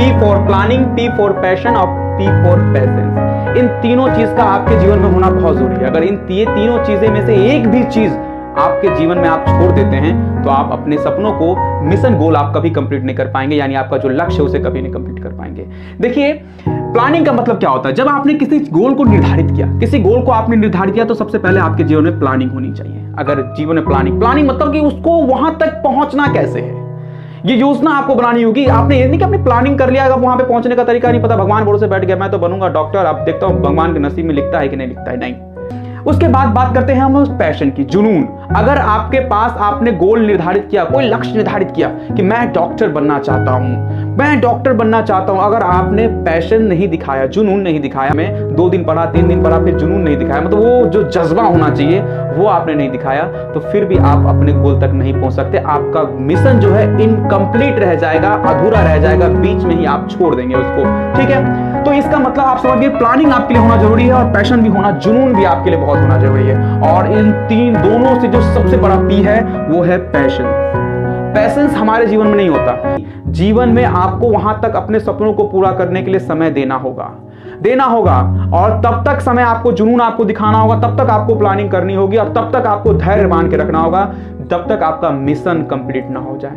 P for planning, P for passion और P for patience. इन तीनों चीज का आपके जीवन में होना बहुत जरूरी है। अगर ये तीनों चीजें में से एक भी चीज आपके जीवन में आप छोड़ देते हैं तो आप अपने सपनों को, मिशन गोल आप कभी कंप्लीट नहीं कर पाएंगे, यानी आपका जो लक्ष्य है उसे कभी नहीं कंप्लीट कर पाएंगे। देखिए, प्लानिंग का मतलब क्या होता है? जब आपने किसी गोल को निर्धारित किया, किसी गोल को आपने निर्धारित किया, तो सबसे पहले आपके जीवन में प्लानिंग होनी चाहिए। अगर जीवन में प्लानिंग मतलब कि उसको वहां तक पहुंचना कैसे है, ये योजना आपको बनानी होगी। आपने ये नहीं कि आपने प्लानिंग कर लिया, अगर वहां पे पहुंचने का तरीका नहीं पता, भगवान भरोसे बैठ गया मैं तो बनूंगा डॉक्टर, अब देखता हूं भगवान के नसीब में लिखता है कि नहीं लिखता है, नहीं। उसके बाद बात करते हैं हम उस पैशन की, जुनून। अगर आपके पास आपने गोल निर्धारित किया, कोई लक्ष्य निर्धारित किया कि मैं डॉक्टर बनना चाहता हूं, मैं डॉक्टर बनना चाहता हूं, अगर आपने पैशन नहीं दिखाया, जुनून नहीं दिखाया, मैं 2 दिन पढ़ा 3 दिन पढ़ा फिर जुनून नहीं दिखाया, मतलब वो जो जज्बा होना चाहिए वो आपने नहीं दिखाया, तो फिर भी आप अपने गोल तक नहीं पहुंच सकते। आपका मिशन जो है इनकम्प्लीट रह जाएगा, अधूरा रह जाएगा, बीच में ही आप छोड़ देंगे उसको। ठीक है, तो इसका मतलब आप समझिए प्लानिंग आपके लिए होना जरूरी है और पैशन भी होना, जुनून भी आपके लिए बहुत होना जरूरी है। और इन दोनों से जो सबसे बड़ा पी है वो है पैशन। पैशंस हमारे जीवन में नहीं होता। जीवन में आपको वहां तक अपने सपनों को पूरा करने के लिए समय देना होगा और तब तक समय आपको, जुनून आपको दिखाना होगा, तब तक आपको प्लानिंग करनी होगी और तब तक आपको धैर्य मान के रखना होगा, जब तक आपका मिशन कंप्लीट ना हो जाए।